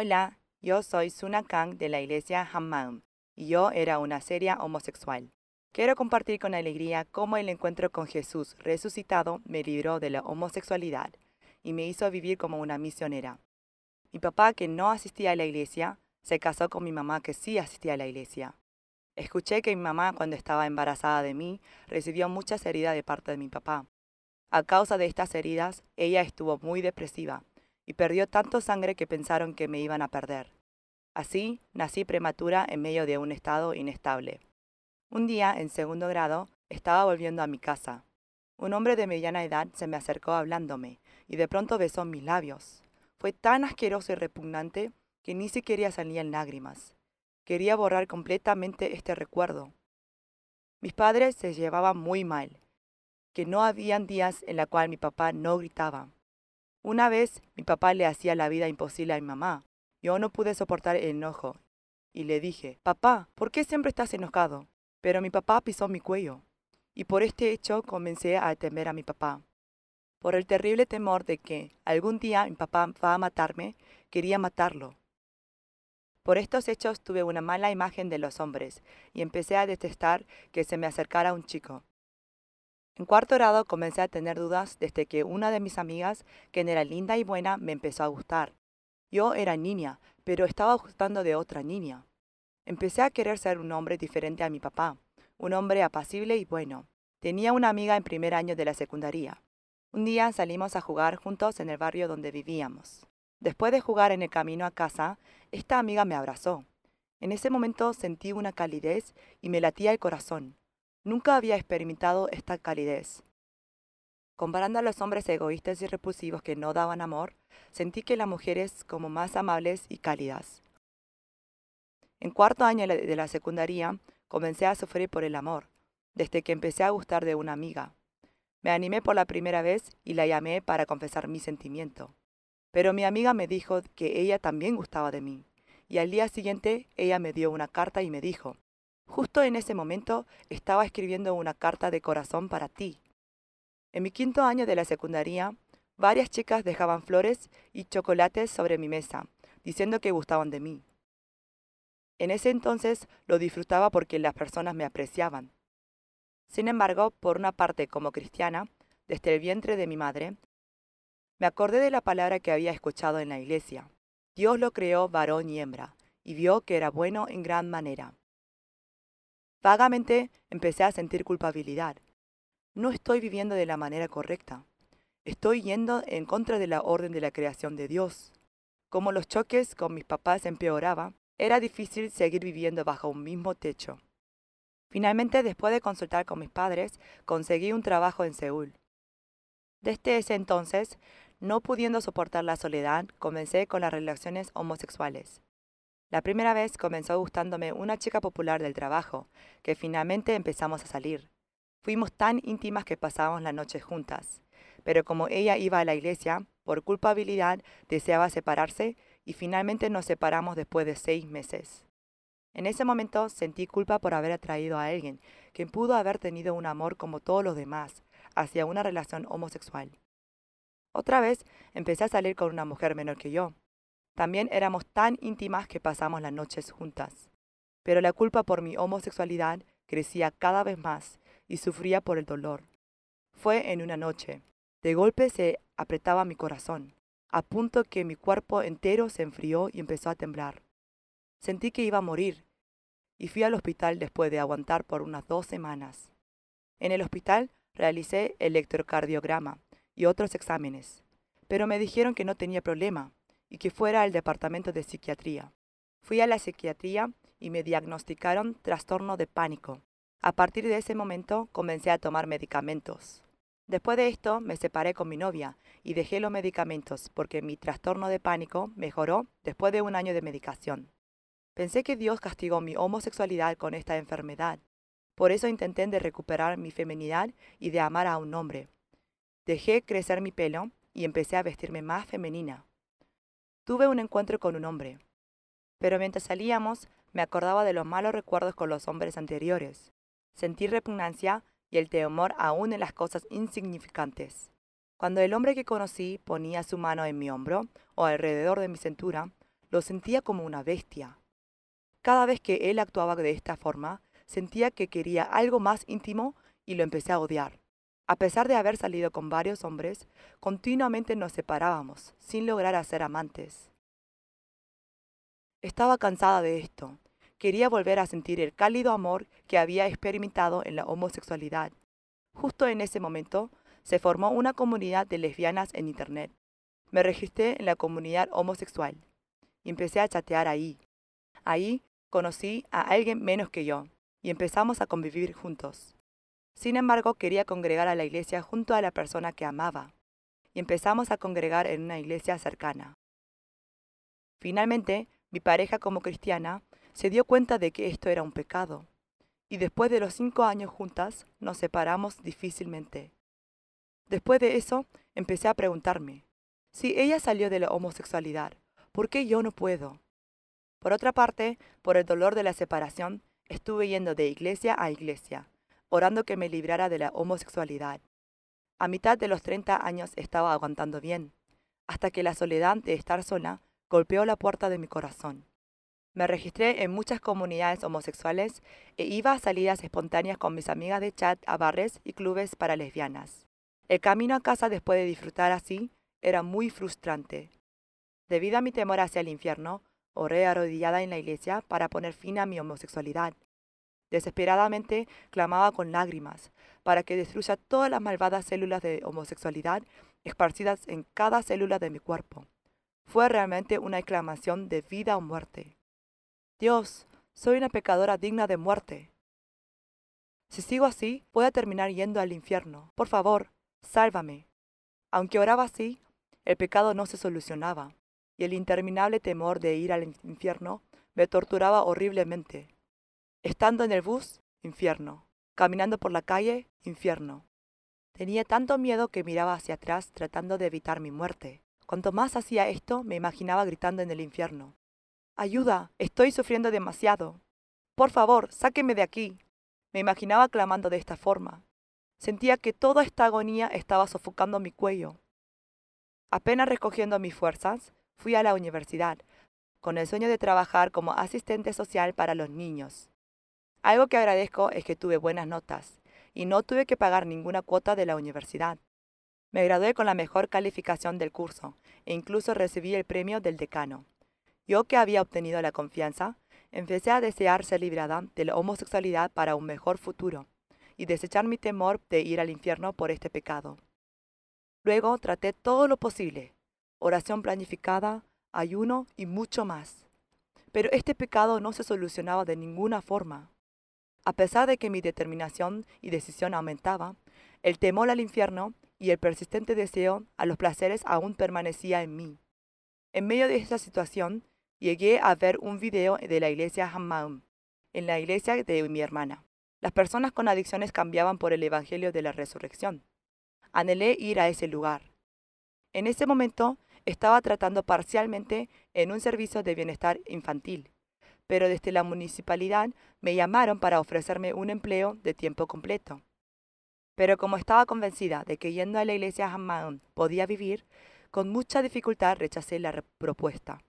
Hola, yo soy Suna Kang de la iglesia Hammaum y yo era una seria homosexual. Quiero compartir con alegría cómo el encuentro con Jesús resucitado me libró de la homosexualidad y me hizo vivir como una misionera. Mi papá, que no asistía a la iglesia, se casó con mi mamá, que sí asistía a la iglesia. Escuché que mi mamá, cuando estaba embarazada de mí, recibió muchas heridas de parte de mi papá. A causa de estas heridas, ella estuvo muy depresiva y perdió tanto sangre que pensaron que me iban a perder. Así, nací prematura en medio de un estado inestable. Un día, en segundo grado, estaba volviendo a mi casa. Un hombre de mediana edad se me acercó hablándome y de pronto besó mis labios. Fue tan asqueroso y repugnante que ni siquiera salían lágrimas. Quería borrar completamente este recuerdo. Mis padres se llevaban muy mal, que no habían días en los cuales mi papá no gritaba. Una vez mi papá le hacía la vida imposible a mi mamá. Yo no pude soportar el enojo y le dije, papá, ¿por qué siempre estás enojado? Pero mi papá pisó mi cuello y por este hecho comencé a temer a mi papá. Por el terrible temor de que algún día mi papá va a matarme, quería matarlo. Por estos hechos tuve una mala imagen de los hombres y empecé a detestar que se me acercara un chico. En cuarto grado comencé a tener dudas desde que una de mis amigas, que era linda y buena, me empezó a gustar. Yo era niña, pero estaba gustando de otra niña. Empecé a querer ser un hombre diferente a mi papá, un hombre apacible y bueno. Tenía una amiga en primer año de la secundaria. Un día salimos a jugar juntos en el barrio donde vivíamos. Después de jugar en el camino a casa, esta amiga me abrazó. En ese momento sentí una calidez y me latía el corazón. Nunca había experimentado esta calidez. Comparando a los hombres egoístas y repulsivos que no daban amor, sentí que las mujeres como más amables y cálidas. En cuarto año de la secundaria, comencé a sufrir por el amor, desde que empecé a gustar de una amiga. Me animé por la primera vez y la llamé para confesar mi sentimiento. Pero mi amiga me dijo que ella también gustaba de mí, y al día siguiente ella me dio una carta y me dijo, justo en ese momento estaba escribiendo una carta de corazón para ti. En mi quinto año de la secundaria, varias chicas dejaban flores y chocolates sobre mi mesa, diciendo que gustaban de mí. En ese entonces lo disfrutaba porque las personas me apreciaban. Sin embargo, por una parte como cristiana, desde el vientre de mi madre, me acordé de la palabra que había escuchado en la iglesia. Dios lo creó varón y hembra, y vio que era bueno en gran manera. Vagamente empecé a sentir culpabilidad. No estoy viviendo de la manera correcta. Estoy yendo en contra de la orden de la creación de Dios. Como los choques con mis papás empeoraban, era difícil seguir viviendo bajo un mismo techo. Finalmente, después de consultar con mis padres, conseguí un trabajo en Seúl. Desde ese entonces, no pudiendo soportar la soledad, comencé con las relaciones homosexuales. La primera vez comenzó gustándome una chica popular del trabajo, que finalmente empezamos a salir. Fuimos tan íntimas que pasábamos la noche juntas, pero como ella iba a la iglesia, por culpabilidad deseaba separarse y finalmente nos separamos después de 6 meses. En ese momento sentí culpa por haber atraído a alguien que pudo haber tenido un amor como todos los demás hacia una relación homosexual. Otra vez empecé a salir con una mujer menor que yo. También éramos tan íntimas que pasamos las noches juntas. Pero la culpa por mi homosexualidad crecía cada vez más y sufría por el dolor. Fue en una noche. De golpe se apretaba mi corazón, a punto que mi cuerpo entero se enfrió y empezó a temblar. Sentí que iba a morir y fui al hospital después de aguantar por unas 2 semanas. En el hospital realicé electrocardiograma y otros exámenes, pero me dijeron que no tenía problema y que fuera al departamento de psiquiatría. Fui a la psiquiatría y me diagnosticaron trastorno de pánico. A partir de ese momento comencé a tomar medicamentos. Después de esto me separé con mi novia y dejé los medicamentos porque mi trastorno de pánico mejoró después de un año de medicación. Pensé que Dios castigó mi homosexualidad con esta enfermedad. Por eso intenté de recuperar mi feminidad y de amar a un hombre. Dejé crecer mi pelo y empecé a vestirme más femenina. Tuve un encuentro con un hombre, pero mientras salíamos me acordaba de los malos recuerdos con los hombres anteriores. Sentí repugnancia y el temor aún en las cosas insignificantes. Cuando el hombre que conocí ponía su mano en mi hombro o alrededor de mi cintura, lo sentía como una bestia. Cada vez que él actuaba de esta forma, sentía que quería algo más íntimo y lo empecé a odiar. A pesar de haber salido con varios hombres, continuamente nos separábamos, sin lograr hacer amantes. Estaba cansada de esto. Quería volver a sentir el cálido amor que había experimentado en la homosexualidad. Justo en ese momento, se formó una comunidad de lesbianas en Internet. Me registré en la comunidad homosexual y empecé a chatear ahí. Ahí conocí a alguien menos que yo y empezamos a convivir juntos. Sin embargo, quería congregar a la iglesia junto a la persona que amaba y empezamos a congregar en una iglesia cercana. Finalmente, mi pareja como cristiana se dio cuenta de que esto era un pecado y después de los 5 años juntas nos separamos difícilmente. Después de eso, empecé a preguntarme, si ella salió de la homosexualidad, ¿por qué yo no puedo? Por otra parte, por el dolor de la separación, estuve yendo de iglesia a iglesia, orando que me librara de la homosexualidad. A mitad de los 30 años estaba aguantando bien, hasta que la soledad de estar sola golpeó la puerta de mi corazón. Me registré en muchas comunidades homosexuales e iba a salidas espontáneas con mis amigas de chat a bares y clubes para lesbianas. El camino a casa después de disfrutar así era muy frustrante. Debido a mi temor hacia el infierno, oré arrodillada en la iglesia para poner fin a mi homosexualidad. Desesperadamente clamaba con lágrimas para que destruya todas las malvadas células de homosexualidad esparcidas en cada célula de mi cuerpo. Fue realmente una exclamación de vida o muerte. Dios, soy una pecadora digna de muerte. Si sigo así, voy a terminar yendo al infierno. Por favor, sálvame. Aunque oraba así, el pecado no se solucionaba, y el interminable temor de ir al infierno me torturaba horriblemente. Estando en el bus, infierno. Caminando por la calle, infierno. Tenía tanto miedo que miraba hacia atrás tratando de evitar mi muerte. Cuanto más hacía esto, me imaginaba gritando en el infierno. ¡Ayuda! Estoy sufriendo demasiado. Por favor, sáqueme de aquí. Me imaginaba clamando de esta forma. Sentía que toda esta agonía estaba sofocando mi cuello. Apenas recogiendo mis fuerzas, fui a la universidad, con el sueño de trabajar como asistente social para los niños. Algo que agradezco es que tuve buenas notas y no tuve que pagar ninguna cuota de la universidad. Me gradué con la mejor calificación del curso e incluso recibí el premio del decano. Yo, que había obtenido la confianza, empecé a desear ser librada de la homosexualidad para un mejor futuro y desechar mi temor de ir al infierno por este pecado. Luego traté todo lo posible, oración planificada, ayuno y mucho más. Pero este pecado no se solucionaba de ninguna forma. A pesar de que mi determinación y decisión aumentaba, el temor al infierno y el persistente deseo a los placeres aún permanecía en mí. En medio de esta situación, llegué a ver un video de la iglesia Hammam, en la iglesia de mi hermana. Las personas con adicciones cambiaban por el evangelio de la resurrección. Anhelé ir a ese lugar. En ese momento estaba tratando parcialmente en un servicio de bienestar infantil, pero desde la municipalidad me llamaron para ofrecerme un empleo de tiempo completo. Pero como estaba convencida de que yendo a la iglesia Hammam podía vivir, con mucha dificultad rechacé la propuesta.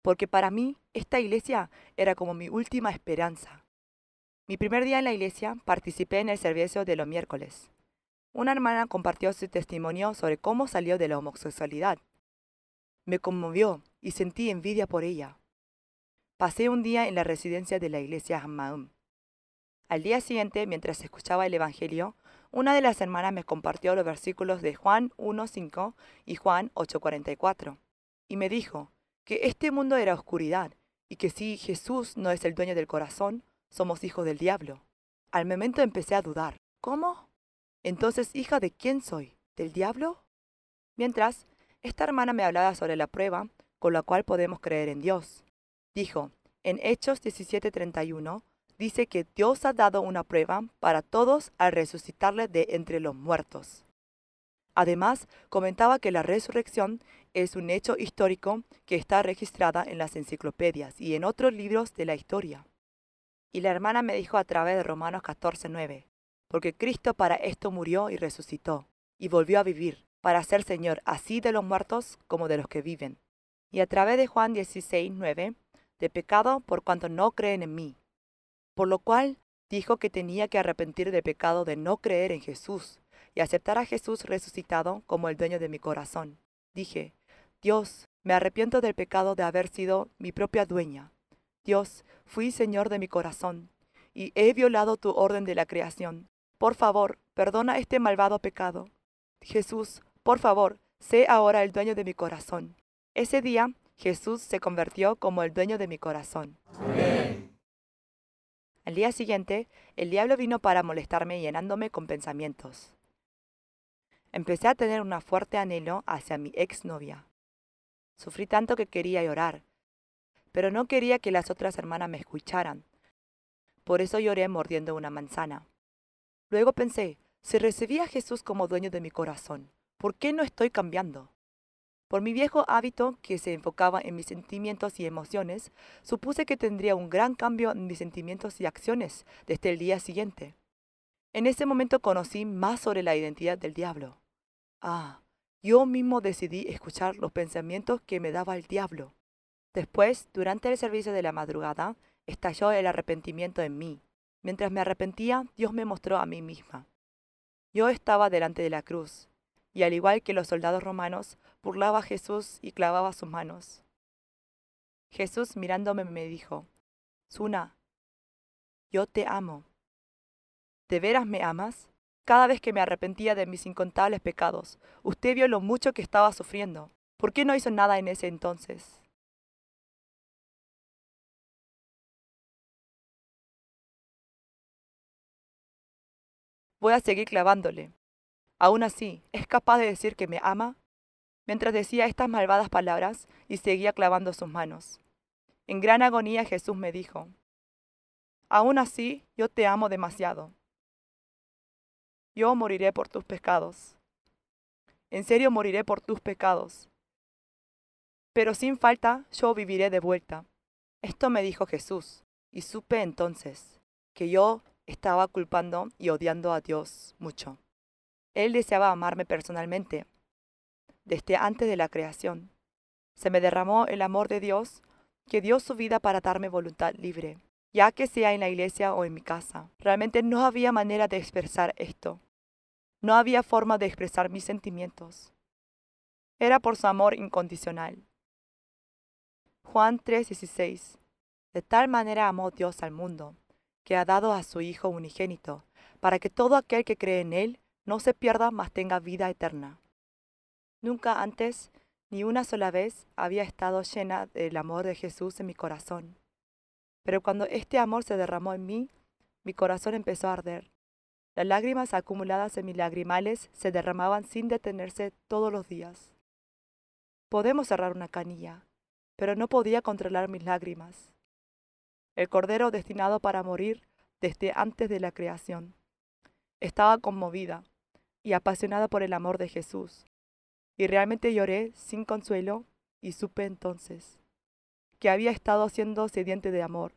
Porque para mí esta iglesia era como mi última esperanza. Mi primer día en la iglesia participé en el servicio de los miércoles. Una hermana compartió su testimonio sobre cómo salió de la homosexualidad. Me conmovió y sentí envidia por ella. Pasé un día en la residencia de la iglesia Hammam. Al día siguiente, mientras escuchaba el Evangelio, una de las hermanas me compartió los versículos de Juan 1:5 y Juan 8:44, y me dijo que este mundo era oscuridad y que si Jesús no es el dueño del corazón, somos hijos del diablo. Al momento empecé a dudar. ¿Cómo? Entonces, ¿hija de quién soy? ¿Del diablo? Mientras, esta hermana me hablaba sobre la prueba con la cual podemos creer en Dios. Dijo, en Hechos 17:31, dice que Dios ha dado una prueba para todos al resucitarle de entre los muertos. Además, comentaba que la resurrección es un hecho histórico que está registrada en las enciclopedias y en otros libros de la historia. Y la hermana me dijo a través de Romanos 14:9, porque Cristo para esto murió y resucitó, y volvió a vivir, para ser Señor así de los muertos como de los que viven. Y a través de Juan 16:9, de pecado por cuanto no creen en mí. Por lo cual dijo que tenía que arrepentir del pecado de no creer en Jesús y aceptar a Jesús resucitado como el dueño de mi corazón. Dije, Dios, me arrepiento del pecado de haber sido mi propia dueña. Dios, fui Señor de mi corazón y he violado tu orden de la creación. Por favor, perdona este malvado pecado. Jesús, por favor, sé ahora el dueño de mi corazón. Ese día, Jesús se convirtió como el dueño de mi corazón. Amén. Al día siguiente, el diablo vino para molestarme llenándome con pensamientos. Empecé a tener un fuerte anhelo hacia mi exnovia. Sufrí tanto que quería llorar, pero no quería que las otras hermanas me escucharan. Por eso lloré mordiendo una manzana. Luego pensé, si recibí a Jesús como dueño de mi corazón, ¿por qué no estoy cambiando? Por mi viejo hábito que se enfocaba en mis sentimientos y emociones, supuse que tendría un gran cambio en mis sentimientos y acciones desde el día siguiente. En ese momento conocí más sobre la identidad del diablo. Yo mismo decidí escuchar los pensamientos que me daba el diablo. Después, durante el servicio de la madrugada, estalló el arrepentimiento en mí. Mientras me arrepentía, Dios me mostró a mí misma. Yo estaba delante de la cruz, y al igual que los soldados romanos, burlaba a Jesús y clavaba sus manos. Jesús mirándome me dijo, Suna, yo te amo. ¿De veras me amas? Cada vez que me arrepentía de mis incontables pecados, usted vio lo mucho que estaba sufriendo. ¿Por qué no hizo nada en ese entonces? Voy a seguir clavándole. Aún así, ¿es capaz de decir que me ama? Mientras decía estas malvadas palabras y seguía clavando sus manos. En gran agonía Jesús me dijo, aún así yo te amo demasiado. Yo moriré por tus pecados. En serio moriré por tus pecados. Pero sin falta yo viviré de vuelta. Esto me dijo Jesús, y supe entonces que yo estaba culpando y odiando a Dios mucho. Él deseaba amarme personalmente, desde antes de la creación. Se me derramó el amor de Dios, que dio su vida para darme voluntad libre, ya que sea en la iglesia o en mi casa. Realmente no había manera de expresar esto. No había forma de expresar mis sentimientos. Era por su amor incondicional. Juan 3:16. De tal manera amó Dios al mundo, que ha dado a su Hijo unigénito, para que todo aquel que cree en Él no se pierda, mas tenga vida eterna. Nunca antes, ni una sola vez, había estado llena del amor de Jesús en mi corazón. Pero cuando este amor se derramó en mí, mi corazón empezó a arder. Las lágrimas acumuladas en mis lagrimales se derramaban sin detenerse todos los días. Podemos cerrar una canilla, pero no podía controlar mis lágrimas. El cordero destinado para morir desde antes de la creación. Estaba conmovida y apasionada por el amor de Jesús, y realmente lloré sin consuelo y supe entonces que había estado siendo sediente de amor,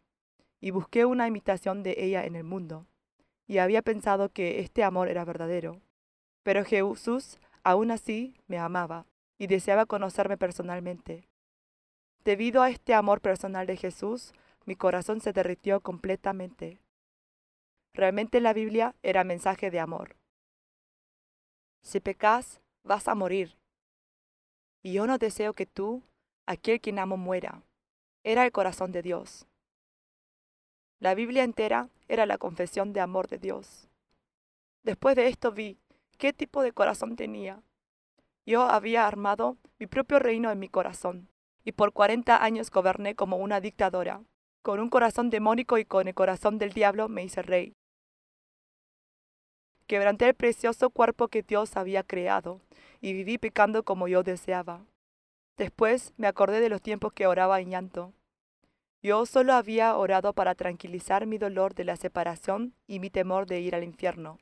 y busqué una imitación de ella en el mundo, y había pensado que este amor era verdadero. Pero Jesús aún así me amaba y deseaba conocerme personalmente. Debido a este amor personal de Jesús, mi corazón se derritió completamente. Realmente la Biblia era mensaje de amor. Si pecas, vas a morir. Y yo no deseo que tú, aquel quien amo, muera. Era el corazón de Dios. La Biblia entera era la confesión de amor de Dios. Después de esto vi qué tipo de corazón tenía. Yo había armado mi propio reino en mi corazón, y por 40 años goberné como una dictadora. Con un corazón demónico y con el corazón del diablo me hice rey. Quebranté el precioso cuerpo que Dios había creado, y viví pecando como yo deseaba. Después me acordé de los tiempos que oraba en llanto. Yo solo había orado para tranquilizar mi dolor de la separación y mi temor de ir al infierno.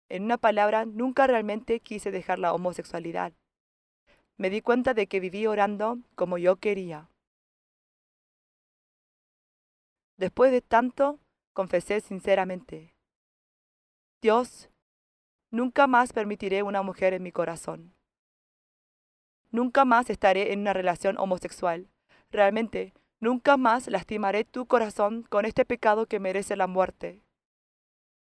En una palabra, nunca realmente quise dejar la homosexualidad. Me di cuenta de que viví orando como yo quería. Después de tanto, confesé sinceramente, Dios, nunca más permitiré una mujer en mi corazón. Nunca más estaré en una relación homosexual. Realmente, nunca más lastimaré tu corazón con este pecado que merece la muerte.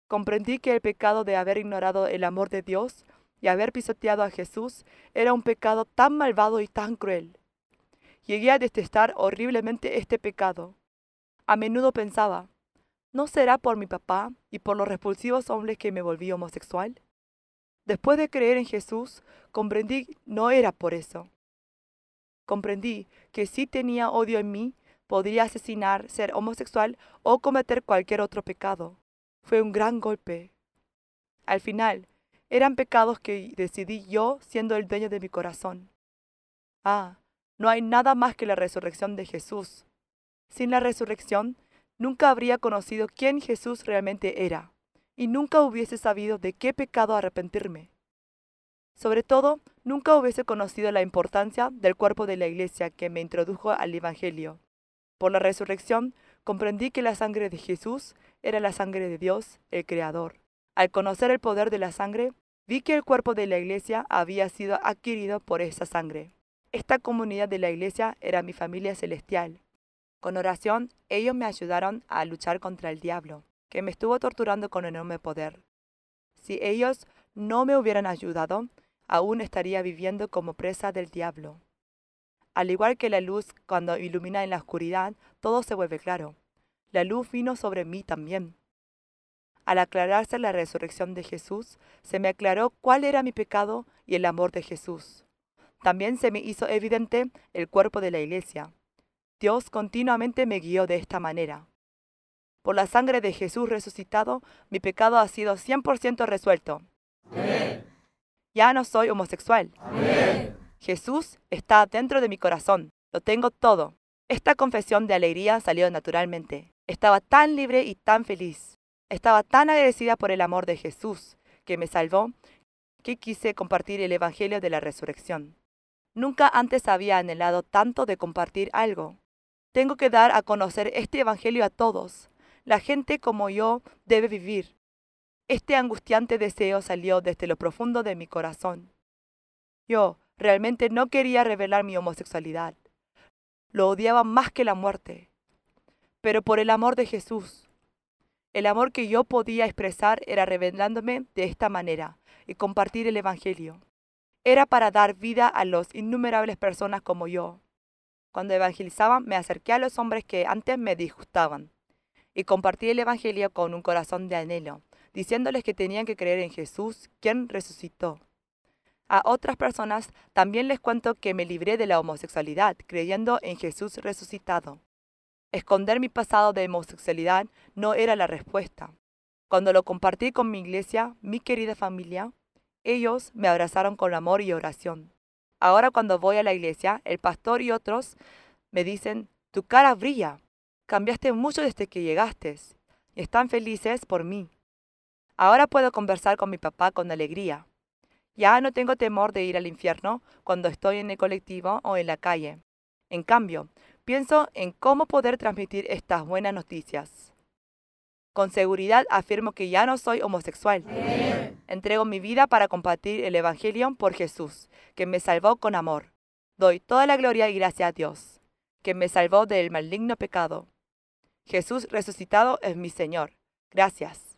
Comprendí que el pecado de haber ignorado el amor de Dios y haber pisoteado a Jesús era un pecado tan malvado y tan cruel. Llegué a detestar horriblemente este pecado. A menudo pensaba, ¿no será por mi papá y por los repulsivos hombres que me volví homosexual? Después de creer en Jesús, comprendí no era por eso. Comprendí que si tenía odio en mí, podría asesinar, ser homosexual o cometer cualquier otro pecado. Fue un gran golpe. Al final, eran pecados que decidí yo siendo el dueño de mi corazón. No hay nada más que la resurrección de Jesús. Sin la resurrección, nunca habría conocido quién Jesús realmente era, y nunca hubiese sabido de qué pecado arrepentirme. Sobre todo, nunca hubiese conocido la importancia del cuerpo de la Iglesia que me introdujo al Evangelio. Por la resurrección, comprendí que la sangre de Jesús era la sangre de Dios, el Creador. Al conocer el poder de la sangre, vi que el cuerpo de la Iglesia había sido adquirido por esa sangre. Esta comunidad de la Iglesia era mi familia celestial. Con oración, ellos me ayudaron a luchar contra el diablo, que me estuvo torturando con enorme poder. Si ellos no me hubieran ayudado, aún estaría viviendo como presa del diablo. Al igual que la luz, cuando ilumina en la oscuridad, todo se vuelve claro. La luz vino sobre mí también. Al aclararse la resurrección de Jesús, se me aclaró cuál era mi pecado y el amor de Jesús. También se me hizo evidente el cuerpo de la Iglesia. Dios continuamente me guió de esta manera. Por la sangre de Jesús resucitado, mi pecado ha sido 100% resuelto. Amén. Ya no soy homosexual. Amén. Jesús está dentro de mi corazón. Lo tengo todo. Esta confesión de alegría salió naturalmente. Estaba tan libre y tan feliz. Estaba tan agradecida por el amor de Jesús, que me salvó, que quise compartir el Evangelio de la resurrección. Nunca antes había anhelado tanto de compartir algo. Tengo que dar a conocer este Evangelio a todos. La gente como yo debe vivir. Este angustiante deseo salió desde lo profundo de mi corazón. Yo realmente no quería revelar mi homosexualidad. Lo odiaba más que la muerte. Pero por el amor de Jesús, el amor que yo podía expresar era revelándome de esta manera y compartir el Evangelio. Era para dar vida a las innumerables personas como yo. Cuando evangelizaba, me acerqué a los hombres que antes me disgustaban y compartí el Evangelio con un corazón de anhelo, diciéndoles que tenían que creer en Jesús, quien resucitó. A otras personas también les cuento que me libré de la homosexualidad, creyendo en Jesús resucitado. Esconder mi pasado de homosexualidad no era la respuesta. Cuando lo compartí con mi iglesia, mi querida familia, ellos me abrazaron con amor y oración. Ahora cuando voy a la iglesia, el pastor y otros me dicen, tu cara brilla, cambiaste mucho desde que llegaste, y están felices por mí. Ahora puedo conversar con mi papá con alegría. Ya no tengo temor de ir al infierno cuando estoy en el colectivo o en la calle. En cambio, pienso en cómo poder transmitir estas buenas noticias. Con seguridad afirmo que ya no soy homosexual. Amén. Entrego mi vida para compartir el Evangelio por Jesús, que me salvó con amor. Doy toda la gloria y gracia a Dios, que me salvó del maligno pecado. Jesús resucitado es mi Señor. Gracias.